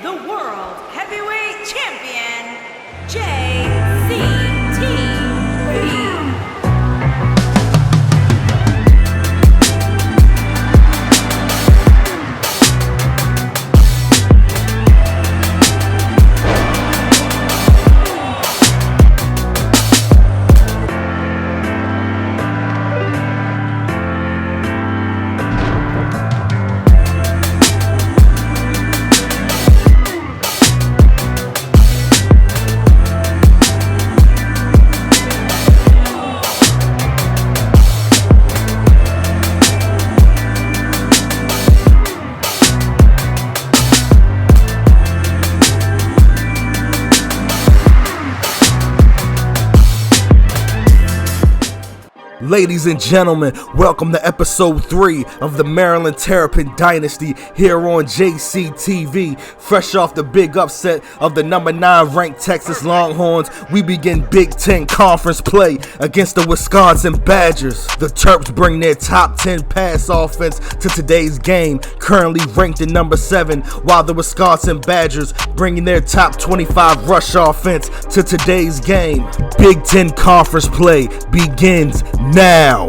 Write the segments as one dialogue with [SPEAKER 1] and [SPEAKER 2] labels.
[SPEAKER 1] the World Heavyweight Champion, JCTV.
[SPEAKER 2] Ladies and gentlemen, welcome to episode 3 of the Maryland Terrapin Dynasty here on JCTV. Fresh off the big upset of the number 9 ranked Texas Longhorns, we begin Big Ten conference play against the Wisconsin Badgers. The Terps bring their top 10 pass offense to today's game, currently ranked at number 7, while the Wisconsin Badgers bringing their top 25 rush offense to today's game. Big Ten conference play begins now.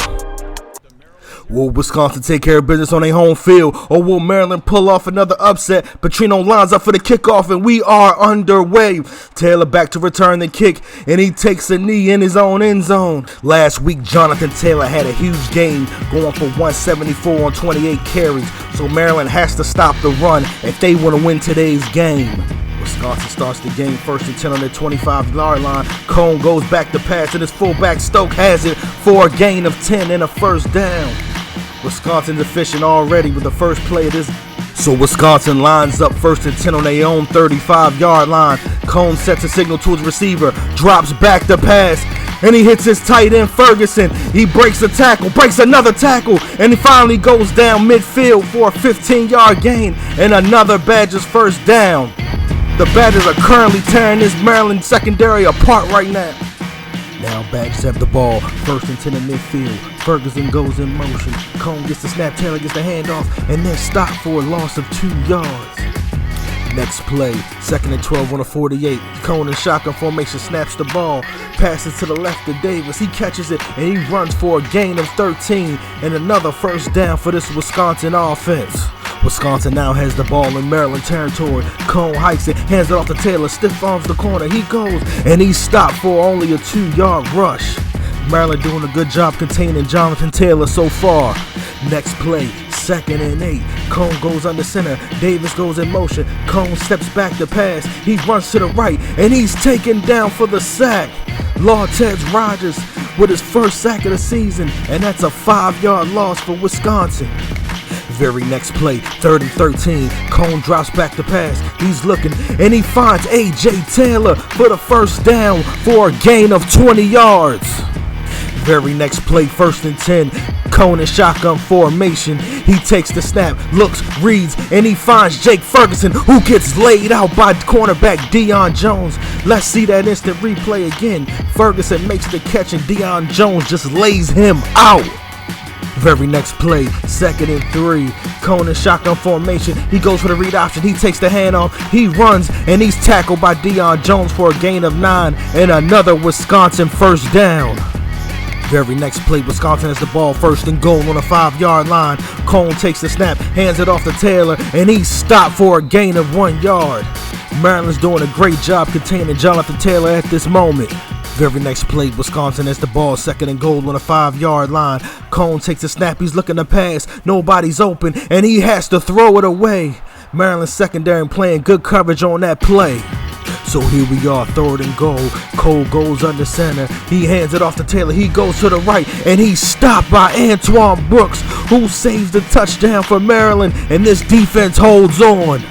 [SPEAKER 2] Will Wisconsin take care of business on their home field, or will Maryland pull off another upset? Petrino lines up for the kickoff, and we are underway. Taylor back to return the kick, and he takes a knee in his own end zone. Last week, Jonathan Taylor had a huge game, going for 174 on 28 carries, so Maryland has to stop the run if they want to win today's game. Wisconsin starts the game 1st and 10 on their 25-yard line. Cone goes back to pass, and his fullback Stoke has it for a gain of 10 and a first down. Wisconsin's efficient already with the first play of this. So Wisconsin lines up 1st and 10 on their own 35-yard line. Cone sets a signal to his receiver, drops back to pass, and he hits his tight end Ferguson. He breaks a tackle, breaks another tackle, and he finally goes down midfield for a 15-yard gain and another Badgers first down. The Badgers are currently tearing this Maryland secondary apart right now. Now Badgers have the ball, 1st and 10 in midfield. Ferguson goes in motion. Cone gets the snap, Taylor gets the handoff, and then stopped for a loss of 2 yards. Next play, 2nd and 12 on a 48. Cone in shotgun formation snaps the ball, passes to the left to Davis. He catches it, and he runs for a gain of 13 and another first down for this Wisconsin offense. Wisconsin now has the ball in Maryland territory. Cone hikes it, hands it off to Taylor, stiff arms the corner. He goes, and he's stopped for only a 2-yard rush. Maryland doing a good job containing Jonathan Taylor so far. Next play, 2nd and 8. Cone goes under center. Davis goes in motion. Cone steps back to pass. He runs to the right, and he's taken down for the sack. Lawtez Rogers with his first sack of the season, and that's a 5-yard loss for Wisconsin. Very next play, 3rd and 13. Cone drops back to pass. He's looking, and he finds A.J. Taylor for the first down for a gain of 20 yards. Very next play, 1st and 10. Cone in shotgun formation. He takes the snap, looks, reads, and he finds Jake Ferguson, who gets laid out by cornerback Deion Jones. Let's see that instant replay again. Ferguson makes the catch, and Deion Jones just lays him out. Very next play, 2nd and 3. Cone in shotgun formation. He goes for the read option. He takes the handoff. He runs, and he's tackled by Deion Jones for a gain of 9 and another Wisconsin first down. Very next play, Wisconsin has the ball 1st and goal on a 5-yard line. Cone takes the snap, hands it off to Taylor, and he's stopped for a gain of 1 yard. Maryland's doing a great job containing Jonathan Taylor at this moment. Very next play, Wisconsin has the ball 2nd and goal on a 5-yard line. Cone takes a snap, he's looking to pass, nobody's open, and he has to throw it away. Maryland's secondary playing good coverage on that play. So here we are, 3rd and goal. Cole goes under center. He hands it off to Taylor. He goes to the right, and he's stopped by Antoine Brooks, who saves the touchdown for Maryland, and this defense holds on.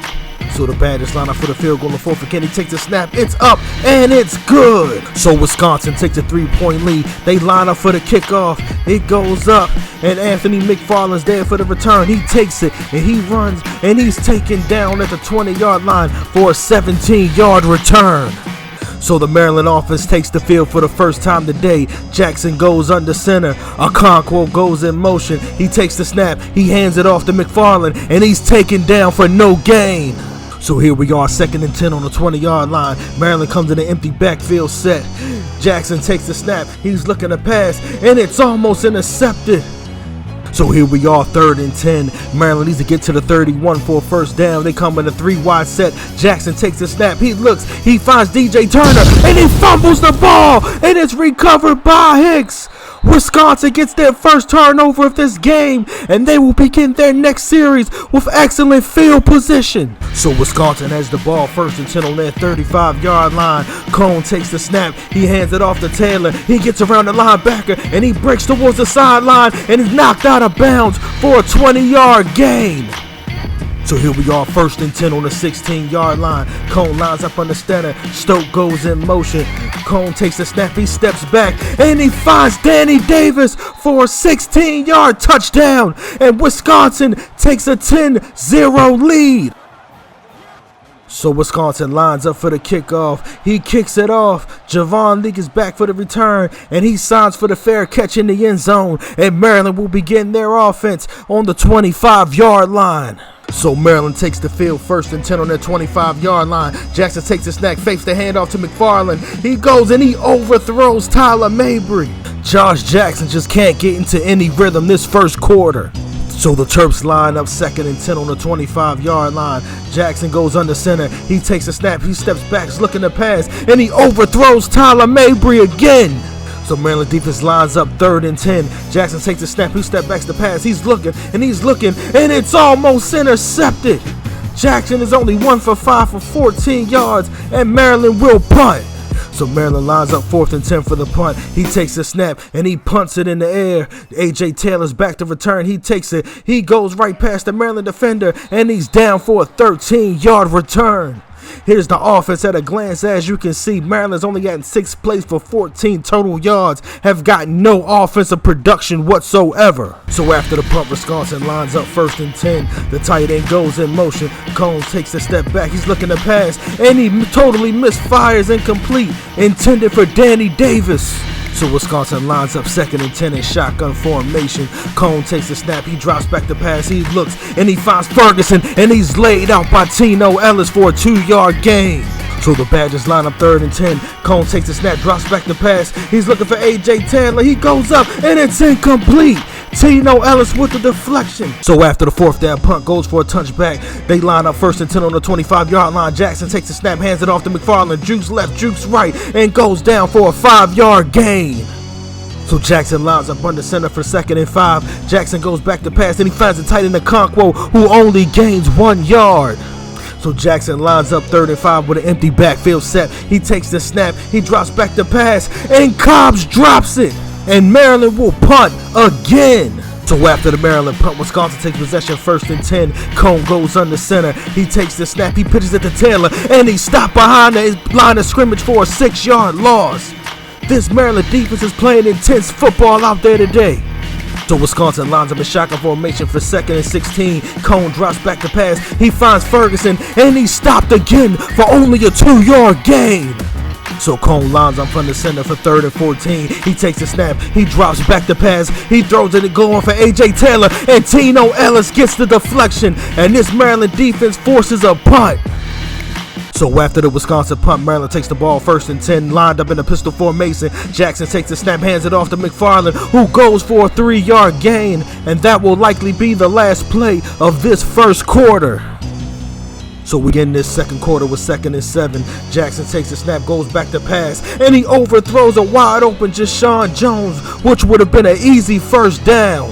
[SPEAKER 2] So the Badgers line up for the field goal. The 4th and Kenny takes the snap. It's up, and it's good. So Wisconsin takes a 3-point lead. They line up for the kickoff. It goes up, and Anthony McFarland's there for the return. He takes it, and he runs, and he's taken down at the 20-yard line for a 17-yard return. So the Maryland offense takes the field for the first time today. Jackson goes under center. Okonkwo goes in motion. He takes the snap. He hands it off to McFarland, and he's taken down for no gain. So here we are, 2nd and 10 on the 20-yard line. Maryland comes in an empty backfield set. Jackson takes the snap. He's looking to pass, and it's almost intercepted. So here we are, 3rd and 10. Maryland needs to get to the 31 for a first down. They come in a 3-wide set. Jackson takes the snap. He looks. He finds DJ Turner, and he fumbles the ball, and it's recovered by Hicks. Wisconsin gets their first turnover of this game, and they will begin their next series with excellent field position. So Wisconsin has the ball 1st and 10 on their 35-yard line. Cone takes the snap. He hands it off to Taylor. He gets around the linebacker, and he breaks towards the sideline, and is knocked out of bounds for a 20-yard gain. So here we are, 1st and 10 on the 16-yard line. Cone lines up on the center. Stoke goes in motion. Cone takes the snap. He steps back, and he finds Danny Davis for a 16-yard touchdown. And Wisconsin takes a 10-0 lead. So Wisconsin lines up for the kickoff. He kicks it off. Javon Leake is back for the return, and he signs for the fair catch in the end zone. And Maryland will begin their offense on the 25-yard line. So Maryland takes the field 1st and 10 on their 25-yard line. Jackson takes the snap, fakes the handoff to McFarland. He goes and he overthrows Tyler Mabry. Josh Jackson just can't get into any rhythm this first quarter. So the Terps line up 2nd and 10 on the 25-yard line. Jackson goes under center. He takes a snap. He steps back, is looking to pass, and he overthrows Tyler Mabry again. So Maryland defense lines up 3rd and 10. Jackson takes a snap. He steps back to pass. He's looking, and it's almost intercepted. Jackson is only 1 for 5 for 14 yards, and Maryland will punt. So Maryland lines up 4th and 10 for the punt. He takes the snap, and he punts it in the air. A.J. Taylor's back to return. He takes it. He goes right past the Maryland defender, and he's down for a 13-yard return. Here's the offense at a glance. As you can see, Maryland's only gotten 6 plays for 14 total yards, have gotten no offensive production whatsoever. So after the punt, Wisconsin lines up 1st and 10. The tight end goes in motion. Combs takes a step back. He's looking to pass, and he totally misfires, incomplete, intended for Danny Davis. So Wisconsin lines up 2nd and 10 in shotgun formation. Cone takes the snap. He drops back to pass. He looks, and he finds Ferguson, and he's laid out by Tino Ellis for a 2-yard gain. So the Badgers line up 3rd and 10. Cone takes the snap, drops back to pass. He's looking for A.J. Taylor. He goes up, and it's incomplete. Tino Ellis with the deflection. So after the 4th down punt goes for a touchback, they line up 1st and 10 on the 25-yard line. Jackson takes the snap, hands it off to McFarland. Jukes left, jukes right, and goes down for a 5-yard gain. So Jackson lines up under center for 2nd and 5. Jackson goes back to pass, and he finds the tight end Okonkwo, who only gains 1 yard. So Jackson lines up 3rd and 5 with an empty backfield set. He takes the snap, he drops back to pass, and Cobbs drops it. And Maryland will punt again. So after the Maryland punt, Wisconsin takes possession 1st and 10. Cone goes under center. He takes the snap. He pitches it to Taylor, and he stopped behind the line of scrimmage for a 6-yard loss. This Maryland defense is playing intense football out there today. So Wisconsin lines up in shotgun formation for 2nd and 16. Cone drops back to pass. He finds Ferguson, and he's stopped again for only a 2-yard gain. So Cone lines up under center for 3rd and 14. He takes the snap. He drops back to pass. He throws it and going for A.J. Taylor. And Tino Ellis gets the deflection. And this Maryland defense forces a punt. So after the Wisconsin punt, Maryland takes the ball 1st and 10, lined up in a pistol formation. Jackson takes the snap, hands it off to McFarland, who goes for a 3-yard gain. And that will likely be the last play of this first quarter. So we begin this second quarter with 2nd and 7. Jackson takes the snap, goes back to pass, and he overthrows a wide open Jashawn Jones, which would have been an easy first down.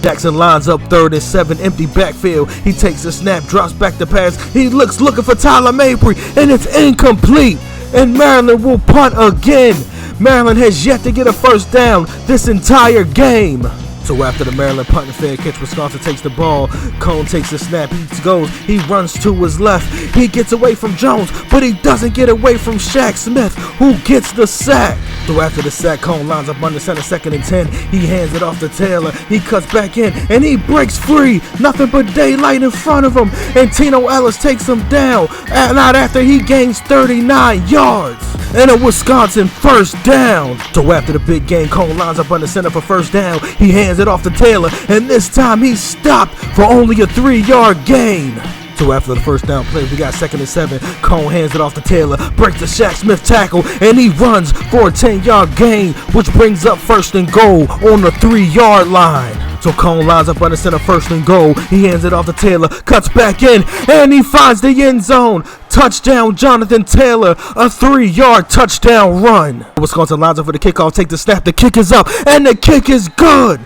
[SPEAKER 2] Jackson lines up 3rd and 7, empty backfield. He takes the snap, drops back to pass. He looking for Tyler Mabry, and it's incomplete. And Maryland will punt again. Maryland has yet to get a first down this entire game. So after the Maryland punt and fair catch, Wisconsin takes the ball. Cone takes the snap. He runs to his left. He gets away from Jones, but he doesn't get away from Shaq Smith, who gets the sack. So after the sack, Cone lines up under center, 2nd and 10. He hands it off to Taylor. He cuts back in, and he breaks free. Nothing but daylight in front of him. And Tino Ellis takes him down. Not after he gains 39 yards. And a Wisconsin first down. So after the big game, Cone lines up under center for first down. He hands it off to Taylor, and this time he's stopped for only a 3-yard gain. So after the first down play, we got 2nd and 7. Cone hands it off to Taylor, breaks the Shaq Smith tackle, and he runs for a 10-yard gain, which brings up 1st and goal on the 3-yard line. So Cone lines up under center, 1st and goal. He hands it off to Taylor, cuts back in, and he finds the end zone. Touchdown, Jonathan Taylor, a 3-yard touchdown run. Wisconsin lines up for the kickoff, take the snap, the kick is up, and the kick is good.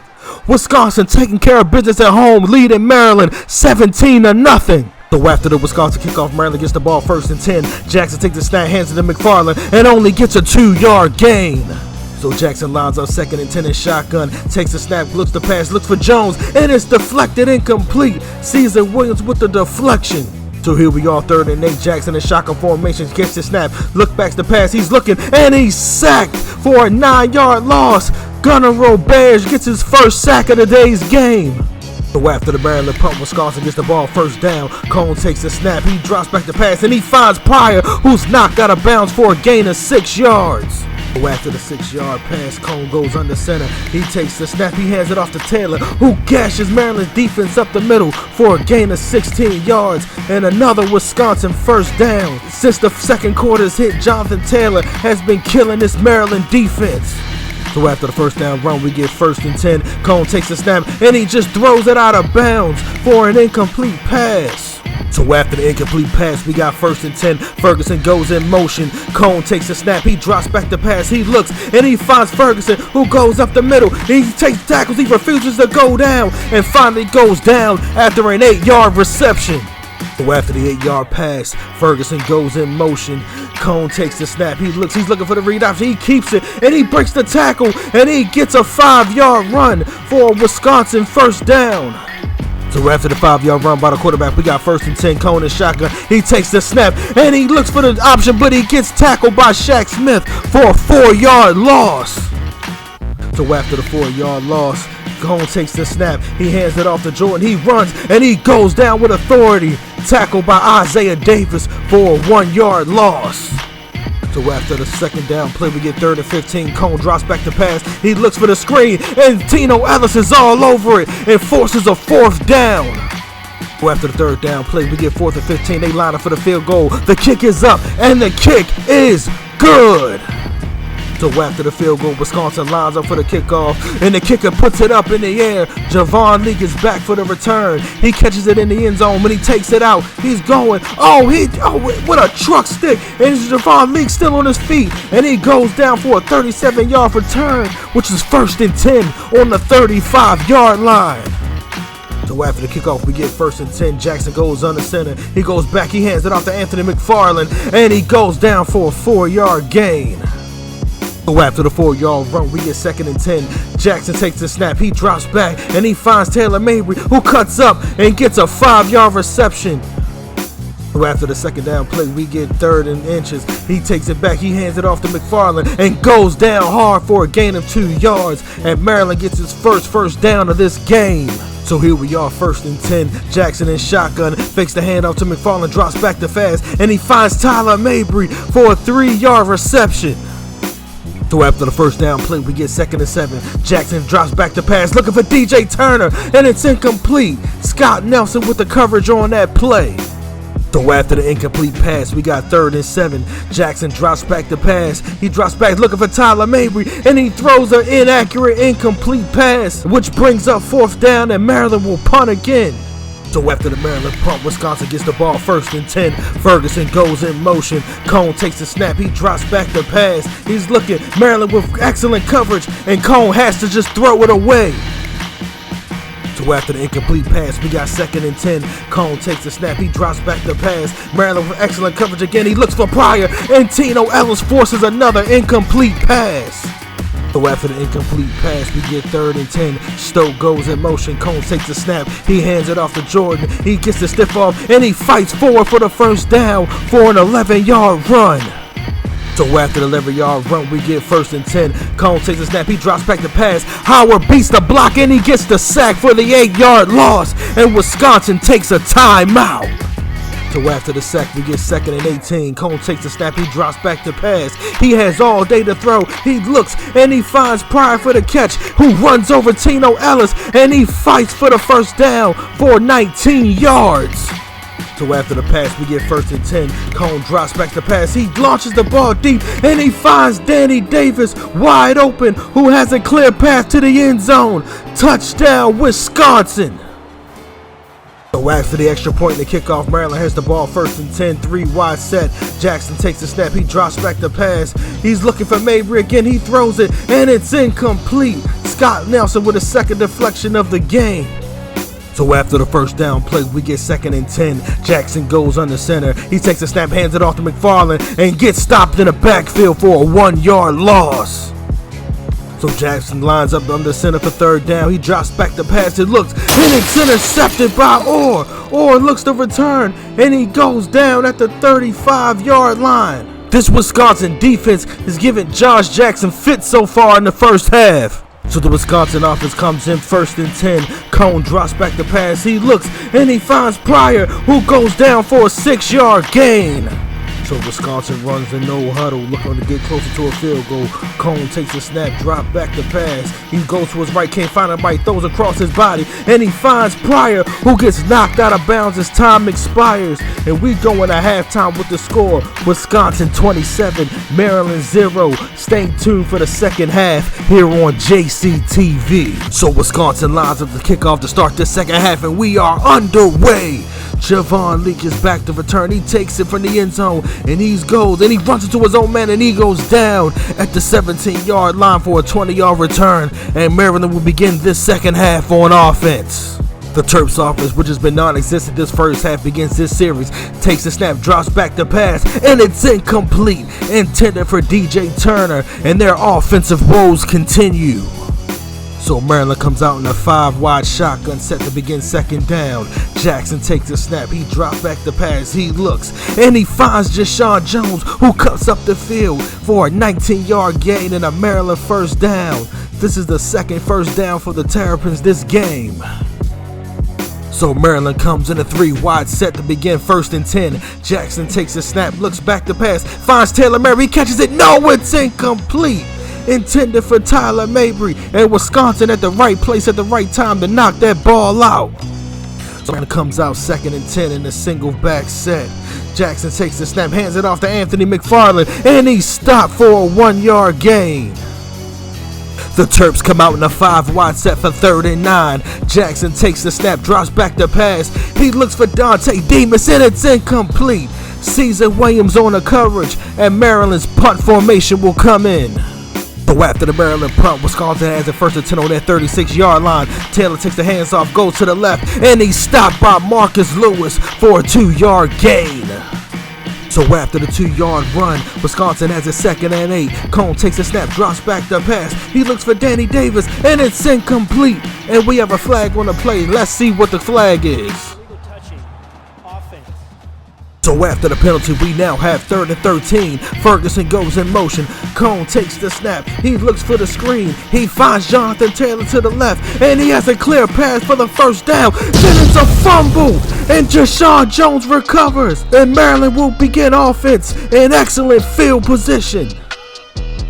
[SPEAKER 2] Wisconsin taking care of business at home, leading Maryland 17-0. So after the Wisconsin kickoff, Maryland gets the ball 1st and 10. Jackson takes the snap, hands it to McFarland, and only gets a 2-yard gain. So Jackson lines up 2nd and 10 in shotgun, takes the snap, looks the pass, looks for Jones, and it's deflected incomplete. Caesar Williams with the deflection. So here we are, 3rd and 8. Jackson in shotgun formation, gets the snap, look backs the pass, he's looking, and he's sacked for a 9-yard loss. Gunnar Roberge gets his first sack of the day's game. So after the Maryland punt, Wisconsin gets the ball 1st down. Cone takes the snap, he drops back the pass, and he finds Pryor, who's knocked out of bounds for a gain of 6 yards. So after the 6-yard pass, Cone goes under center. He takes the snap, he hands it off to Taylor, who gashes Maryland's defense up the middle for a gain of 16 yards and another Wisconsin 1st down. Since the 2nd quarter's hit, Jonathan Taylor has been killing this Maryland defense. So after the 1st down run, we get 1st and 10. Cone takes the snap, and he just throws it out of bounds for an incomplete pass. So after the incomplete pass, we got 1st and 10. Ferguson goes in motion. Cone takes the snap, he drops back the pass, he looks, and he finds Ferguson, who goes up the middle. He takes tackles, he refuses to go down, and finally goes down after an 8-yard reception. So after the 8-yard pass, Ferguson goes in motion. Cone takes the snap, he looks, he's looking for the read option, he keeps it, and he breaks the tackle, and he gets a 5-yard run for a Wisconsin 1st down. So after the 5-yard run by the quarterback, we got 1st and 10, Cone in shotgun. He takes the snap, and he looks for the option, but he gets tackled by Shaq Smith for a 4-yard loss. So after the 4-yard loss, Cone takes the snap, he hands it off to Jordan, he runs, and he goes down with authority, tackled by Isaiah Davis for a 1-yard loss. So after the 2nd down play, we get 3rd and 15, Cone drops back the pass, he looks for the screen, and Tino Ellis is all over it, and forces a 4th down. So after the 3rd down play, we get 4th and 15, they line up for the field goal, the kick is up, and the kick is good. So after the field goal, Wisconsin lines up for the kickoff, and the kicker puts it up in the air. Javon Lee is back for the return. He catches it in the end zone. When he takes it out, he's going, what a truck stick. And Javon Lee still on his feet, and he goes down for a 37-yard return, which is 1st and 10 on the 35-yard line. So after the kickoff, we get 1st and 10. Jackson goes under center. He goes back, he hands it off to Anthony McFarland, and he goes down for a 4-yard gain. So after the 4-yard run, we get 2nd and 10. Jackson takes the snap, he drops back, and he finds Taylor Mabry, who cuts up and gets a 5-yard reception. So after the 2nd down play, we get 3rd and inches. He takes it back, he hands it off to McFarland, and goes down hard for a gain of 2 yards. And Maryland gets its first down of this game. So here we are, 1st and 10. Jackson in shotgun, fakes the handoff to McFarland, drops back to fast, and he finds Tyler Mabry for a 3-yard reception. So after the 1st down play, we get 2nd and 7. Jackson drops back to pass, looking for DJ Turner, and it's incomplete. Scott Nelson with the coverage on that play. So after the incomplete pass, we got 3rd and 7. Jackson drops back to pass. He drops back looking for Tyler Mabry, and he throws an inaccurate, incomplete pass, which brings up 4th down, and Maryland will punt again. So after the Maryland punt, Wisconsin gets the ball 1st and 10. Ferguson goes in motion. Cone takes the snap. He drops back the pass. He's looking. Maryland with excellent coverage, and Cone has to just throw it away. So after the incomplete pass, we got 2nd and 10. Cone takes the snap. He drops back the pass. Maryland with excellent coverage again. He looks for Pryor, and Tino Ellis forces another incomplete pass. So after the incomplete pass, we get 3rd and 10. Stoke goes in motion. Cone takes the snap. He hands it off to Jordan. He gets the stiff off, and he fights forward for the 1st down for an 11-yard run. So after the 11-yard run, we get 1st and 10. Cone takes the snap. He drops back the pass. Howard beats the block, and he gets the sack for the 8-yard loss. And Wisconsin takes a timeout. So after the sack, we get 2nd and 18. Cone takes the snap, he drops back to pass. He has all day to throw. He looks, and he finds Pryor for the catch, who runs over Tino Ellis, and he fights for the 1st down for 19 yards. So after the pass, we get 1st and 10. Cone drops back the pass. He launches the ball deep, and he finds Danny Davis wide open, who has a clear path to the end zone. Touchdown, Wisconsin. So after the extra point and the kickoff, Maryland has the ball 1st and 10, 3 wide set. Jackson takes the snap, he drops back the pass. He's looking for Mabry again, he throws it, and it's incomplete. Scott Nelson with a second deflection of the game. So after the first down play, we get 2nd and 10. Jackson goes under center. He takes the snap, hands it off to McFarland, and gets stopped in the backfield for a 1-yard loss. So Jackson lines up under center for 3rd down. He drops back the pass. It looks, and it's intercepted by Orr. Orr looks to return, and he goes down at the 35-yard line. This Wisconsin defense has given Josh Jackson fits so far in the first half. So the Wisconsin offense comes in 1st and 10. Cone drops back the pass. He looks, and he finds Pryor, who goes down for a 6-yard gain. So Wisconsin runs a no huddle, looking to get closer to a field goal. Cone takes a snap, drop back the pass. He goes to his right, can't find anybody, throws across his body, and he finds Pryor, who gets knocked out of bounds as time expires. And we go into halftime with the score: Wisconsin 27, Maryland 0. Stay tuned for the second half here on JCTV. So Wisconsin lines up the kickoff to start the second half, and we are underway. Javon Leak is back to return. He takes it from the end zone, and he goes, and he runs into his own man, and he goes down at the 17-yard line for a 20-yard return, and Maryland will begin this second half on offense. The Terps offense, which has been non-existent this first half, begins this series. Takes the snap, drops back the pass, and it's incomplete. Intended for DJ Turner, and their offensive woes continue. So Maryland comes out in a 5-wide shotgun set to begin 2nd down. Jackson takes the snap, he drops back the pass, he looks, and he finds Deshaun Jones, who cuts up the field for a 19-yard gain and a Maryland 1st down. This is the 2nd 1st down for the Terrapins this game. So Maryland comes in a 3-wide set to begin 1st and 10. Jackson takes the snap, looks back the pass, finds Taylor Mabry, he catches it, no, it's incomplete. Intended for Tyler Mabry, and Wisconsin at the right place at the right time to knock that ball out. So it comes out 2nd and 10 in a single back set. Jackson takes the snap, hands it off to Anthony McFarland, and he's stopped for a 1-yard gain. The Terps come out in a 5-wide set for 3rd and 9. Jackson takes the snap, drops back the pass. He looks for Dante Demas, and it's incomplete. Caesar Williams on the coverage, and Maryland's punt formation will come in. So after the Maryland punt, Wisconsin has the 1st and 10 on their 36-yard line. Taylor takes the hands off, goes to the left, and he's stopped by Marcus Lewis for a 2-yard gain. So after the 2-yard run, Wisconsin has a 2nd and 8. Cone takes a snap, drops back the pass. He looks for Danny Davis, and it's incomplete. And we have a flag on the play. Let's see what the flag is. So after the penalty, we now have 3rd and 13. Ferguson goes in motion. Cone takes the snap. He looks for the screen. He finds Jonathan Taylor to the left, and he has a clear pass for the 1st down. Then it's a fumble, and Deshaun Jones recovers, and Maryland will begin offense in excellent field position.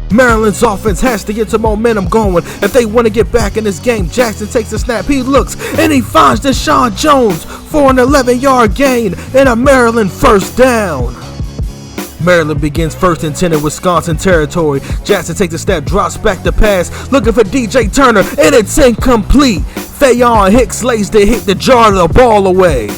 [SPEAKER 2] Maryland's offense has to get some momentum going if they want to get back in this game. Jackson takes the snap, he looks, and he finds Deshaun Jones for an 11-yard gain and a Maryland 1st down. Maryland begins 1st and 10 in Wisconsin territory. Jackson takes a step, drops back the pass, looking for DJ Turner, and it's incomplete. Fayon Hicks lays the hit to jar the ball away.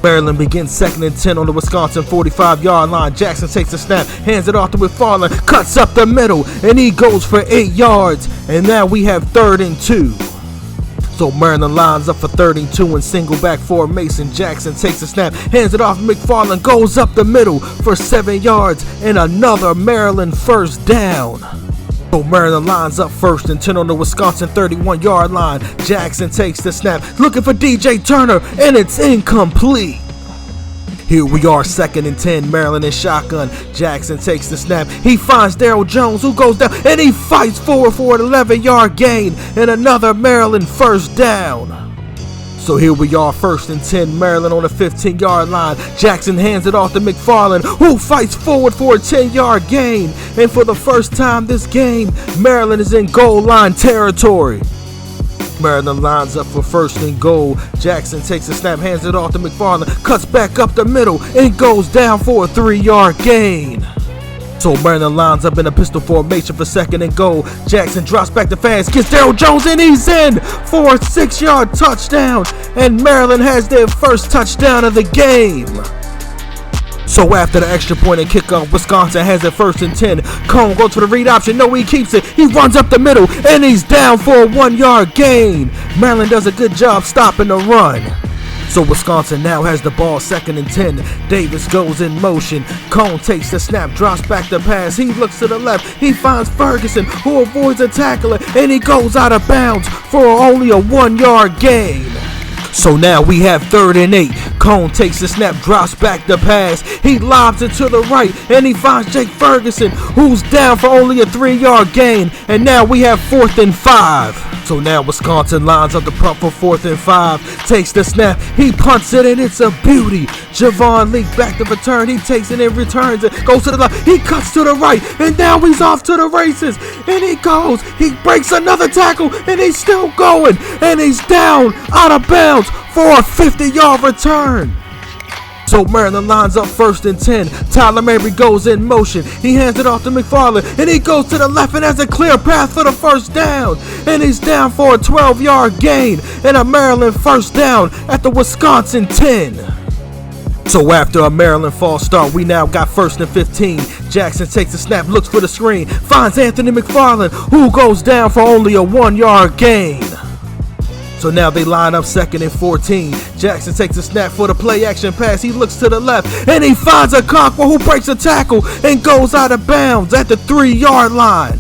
[SPEAKER 2] Maryland begins 2nd and 10 on the Wisconsin 45-yard line. Jackson takes the snap, hands it off to McFarland, cuts up the middle, and he goes for 8 yards. And now we have 3rd and 2. So Maryland lines up for 3rd and 2 in single back formation. Jackson takes the snap, hands it off. McFarland goes up the middle for 7 yards and another Maryland 1st down. So Maryland lines up 1st and 10 on the Wisconsin 31-yard line. Jackson takes the snap, looking for DJ Turner, and it's incomplete. Here we are, 2nd and 10, Maryland in shotgun. Jackson takes the snap. He finds Daryl Jones, who goes down, and he fights forward for an 11-yard gain and another Maryland 1st down. So here we are, 1st and 10, Maryland on the 15-yard line. Jackson hands it off to McFarland, who fights forward for a 10-yard gain. And for the first time this game, Maryland is in goal line territory. Maryland lines up for first and goal. Jackson takes a snap, hands it off to McFarland, cuts back up the middle, and goes down for a 3-yard gain. So Maryland lines up in a pistol formation for second and goal. Jackson drops back to fast, gets Daryl Jones, and he's in for a 6-yard touchdown. And Maryland has their first touchdown of the game. So after the extra point and kickoff, Wisconsin has it 1st and 10. Cone goes to the read option. No, he keeps it. He runs up the middle, and he's down for a 1-yard gain. Maryland does a good job stopping the run. So Wisconsin now has the ball 2nd and 10. Davis goes in motion. Cone takes the snap, drops back the pass. He looks to the left. He finds Ferguson, who avoids a tackler, and he goes out of bounds for only a 1-yard gain. So now we have 3rd and 8. Cone takes the snap, drops back the pass. He lobs it to the right, and he finds Jake Ferguson, who's down for only a 3-yard gain. And now we have 4th and 5. So now Wisconsin lines up the punt for 4th and 5. Takes the snap, he punts it, and it's a beauty. Javon Leak back to return. He takes it and returns it. Goes to the left. He cuts to the right, and now he's off to the races. And he goes. He breaks another tackle, and he's still going. And he's down out of bounds for a 50-yard return. So Maryland lines up 1st and 10. Tyler Mabry goes in motion. He hands it off to McFarland, and he goes to the left and has a clear path for the first down. And he's down for a 12-yard gain and a Maryland first down at the Wisconsin 10. So after a Maryland false start, we now got 1st and 15. Jackson takes the snap, looks for the screen, finds Anthony McFarland, who goes down for only a 1-yard gain. So now they line up 2nd and 14. Jackson takes a snap for the play action pass. He looks to the left, and he finds a Conqueror who breaks a tackle and goes out of bounds at the 3-yard line.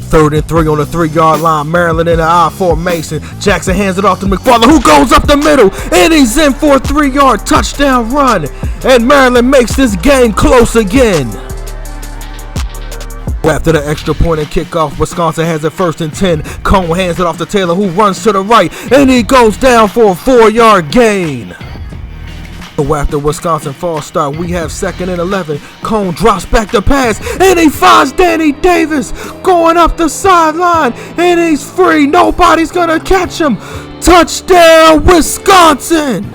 [SPEAKER 2] 3rd and 3 on the 3-yard line. Maryland in an I formation. Jackson hands it off to McFarland, who goes up the middle, and he's in for a 3-yard touchdown run. And Maryland makes this game close again. After the extra point and kickoff, Wisconsin has it 1st and 10. Cone hands it off to Taylor, who runs to the right, and he goes down for a 4-yard gain. So after Wisconsin false start, we have 2nd and 11. Cone drops back the pass, and he finds Danny Davis going up the sideline, and he's free. Nobody's gonna catch him. Touchdown, Wisconsin!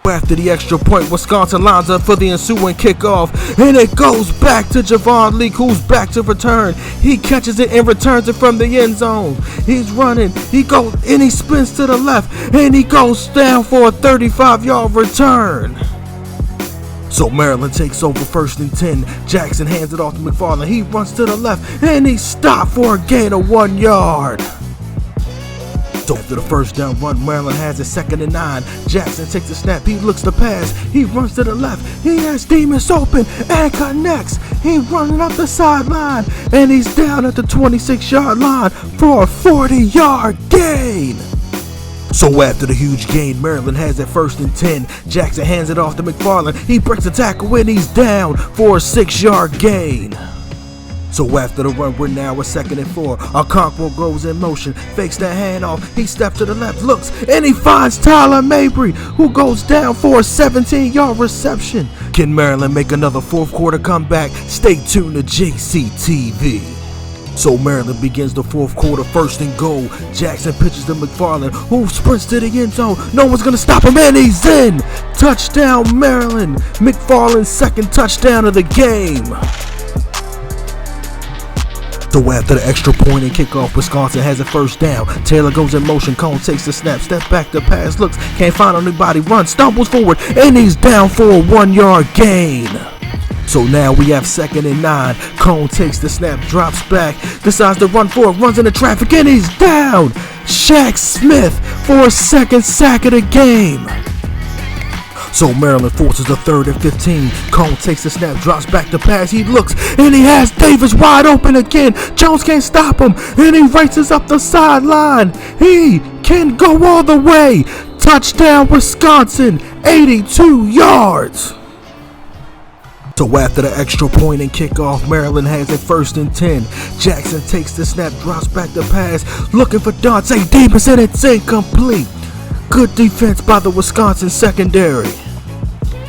[SPEAKER 2] After the extra point, Wisconsin lines up for the ensuing kickoff, and it goes back to Javon Leak, who's back to return. He catches it and returns it from the end zone. He's running, he goes, and he spins to the left, and he goes down for a 35-yard return. So Maryland takes over 1st and 10. Jackson hands it off to McFarland. He runs to the left, and he stopped for a gain of 1 yard. So after the first down run, Maryland has it 2nd and 9. Jackson takes the snap, he looks to pass, he runs to the left, he has Demas open and connects. He running up the sideline, and he's down at the 26-yard line for a 40-yard gain. So after the huge gain, Maryland has it 1st and 10. Jackson hands it off to McFarland, he breaks the tackle and he's down for a 6-yard gain. So after the run, we're now at 2nd and 4. Okonkwo goes in motion, fakes that handoff, he steps to the left, looks, and he finds Tyler Mabry, who goes down for a 17-yard reception. Can Maryland make another 4th quarter comeback? Stay tuned to JCTV. So Maryland begins the 4th quarter, 1st and goal. Jackson pitches to McFarland, who sprints to the end zone. No one's gonna stop him, and he's in. Touchdown, Maryland. McFarland's 2nd touchdown of the game. So after the extra point and kickoff, Wisconsin has a 1st down. Taylor goes in motion, Cone takes the snap, step back the pass, looks, can't find anybody, runs, stumbles forward, and he's down for a 1-yard gain. So now we have 2nd and 9. Cone takes the snap, drops back, decides to run forward, runs into traffic, and he's down. Shaq Smith for a 2nd sack of the game. So Maryland forces the 3rd and 15. Cone takes the snap, drops back the pass. He looks, and he has Davis wide open again. Jones can't stop him, and he races up the sideline. He can go all the way. Touchdown, Wisconsin, 82 yards. So after the extra point and kickoff, Maryland has it 1st and 10. Jackson takes the snap, drops back the pass, looking for Dante Demas, and it's incomplete. Good defense by the Wisconsin secondary.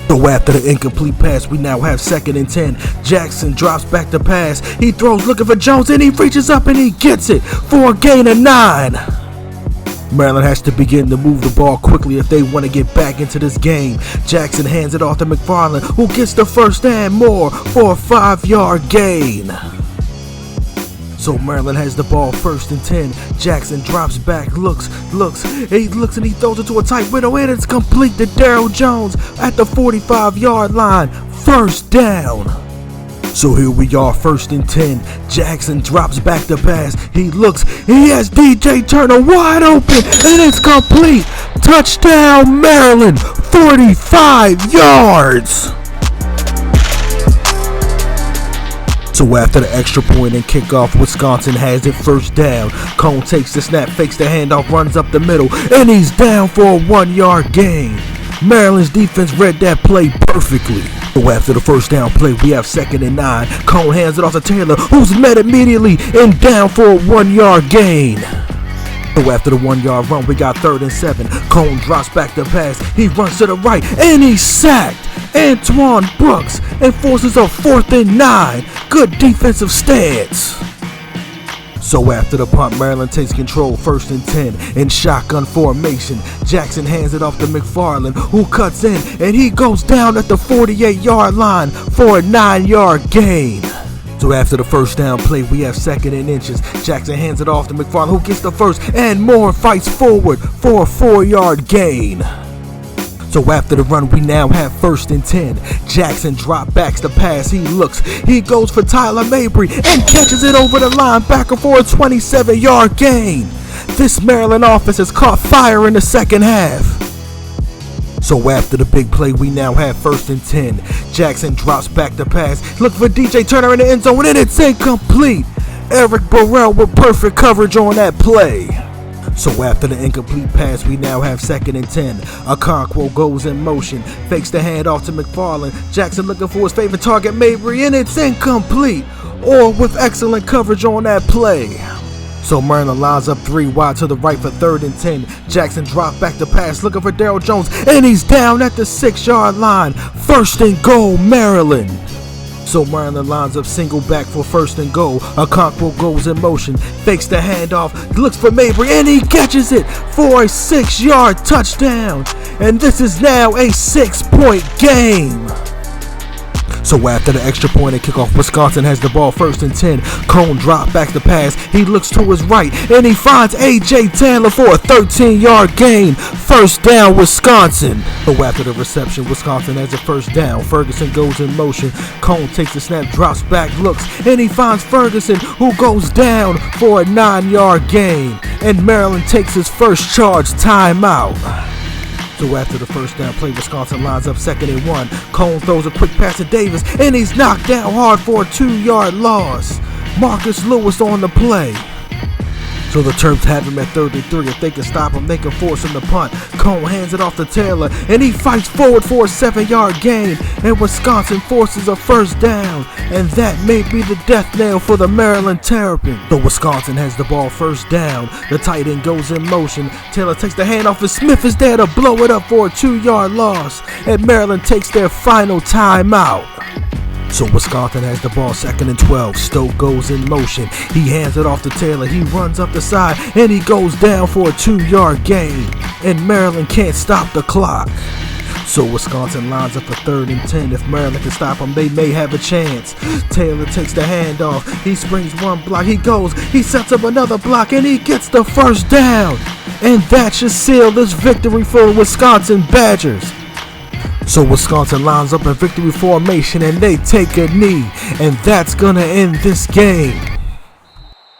[SPEAKER 2] So after the incomplete pass, we now have 2nd and 10. Jackson drops back the pass. He throws looking for Jones, and he reaches up and he gets it for a gain of 9. Maryland has to begin to move the ball quickly if they want to get back into this game. Jackson hands it off to McFarland, who gets the first and more for a 5-yard gain. So Maryland has the ball 1st and 10. Jackson drops back, looks, and he throws it to a tight window, and it's complete to Daryl Jones at the 45-yard line. 1st down. So here we are, 1st and 10. Jackson drops back the pass. He looks, he has DJ Turner wide open, and it's complete. Touchdown, Maryland, 45 yards. So after the extra point and kickoff, Wisconsin has it 1st down. Cone takes the snap, fakes the handoff, runs up the middle, and he's down for a 1-yard gain. Maryland's defense read that play perfectly. So after the 1st down play, we have 2nd and 9. Cone hands it off to Taylor, who's met immediately and down for a 1-yard gain. So after the 1-yard run, we got 3rd and 7. Cone drops back the pass. He runs to the right, and he's sacked. Antoine Brooks and forces a 4th and 9. Good defensive stance. So after the punt, Maryland takes control 1st and 10 in shotgun formation. Jackson hands it off to McFarland, who cuts in, and he goes down at the 48-yard line for a 9-yard gain. So after the 1st down play, we have 2nd and inches. Jackson hands it off to McFarland, who gets the first and more, fights forward for a 4-yard gain. So after the run, we now have 1st and 10. Jackson drop backs the pass. He looks. He goes for Tyler Mabry and catches it over the linebacker for a 27-yard gain. This Maryland offense has caught fire in the 2nd half. So after the big play, we now have 1st and 10. Jackson drops back the pass. Look for DJ Turner in the end zone, and it's incomplete. Eric Burrell with perfect coverage on that play. So after the incomplete pass, we now have 2nd and 10. Okonkwo goes in motion, fakes the handoff to McFarland. Jackson looking for his favorite target, Mabry, and it's incomplete, or with excellent coverage on that play. So Maryland lines up 3 wide to the right for 3rd and 10. Jackson drops back the pass, looking for Daryl Jones, and he's down at the 6-yard line. 1st and goal, Maryland. So Maryland lines up single back for 1st and goal. Okonkwo goes in motion, fakes the handoff, looks for Mabry, and he catches it for a 6-yard touchdown. And this is now a 6-point game. So after the extra point and kickoff, Wisconsin has the ball 1st and 10. Cone drop back the pass. He looks to his right, and he finds A.J. Taylor for a 13-yard gain. 1st down, Wisconsin. So after the reception, Wisconsin has a 1st down. Ferguson goes in motion. Cone takes the snap, drops back, looks, and he finds Ferguson, who goes down for a 9-yard gain. And Maryland takes his first charge timeout. So after the 1st down play, Wisconsin lines up 2nd and 1. Cone throws a quick pass to Davis, and he's knocked down hard for a 2-yard loss. Marcus Lewis on the play. So the Terps have him at 3rd and 3. If they can stop him, they can force him to punt. Cone hands it off to Taylor, and he fights forward for a 7-yard gain. And Wisconsin forces a 1st down, and that may be the death knell for the Maryland Terrapins. So Wisconsin has the ball 1st down. The tight end goes in motion. Taylor takes the handoff, and Smith is there to blow it up for a 2-yard loss. And Maryland takes their final timeout. So Wisconsin has the ball 2nd and 12. Stoke goes in motion. He hands it off to Taylor. He runs up the side, and he goes down for a 2-yard gain. And Maryland can't stop the clock. So Wisconsin lines up for 3rd and 10. If Maryland can stop them, they may have a chance. Taylor takes the handoff. He springs one block. He goes. He sets up another block, and he gets the 1st down. And that should seal this victory for the Wisconsin Badgers. So Wisconsin lines up in victory formation, and they take a knee, and that's gonna end this game.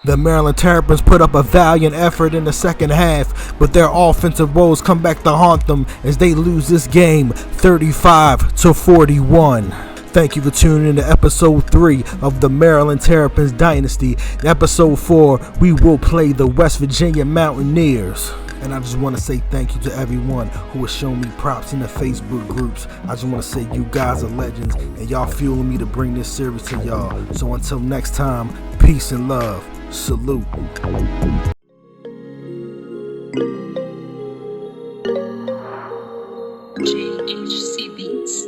[SPEAKER 2] The Maryland Terrapins put up a valiant effort in the 2nd half, but their offensive woes come back to haunt them as they lose this game 35-41. Thank you for tuning in to episode 3 of the Maryland Terrapins Dynasty. Episode 4, we will play the West Virginia Mountaineers. And I just want to say thank you to everyone who has shown me props in the Facebook groups. I just want to say you guys are legends, and y'all fueling me to bring this series to y'all. So until next time, peace and love. Salute.
[SPEAKER 3] JHC Beats.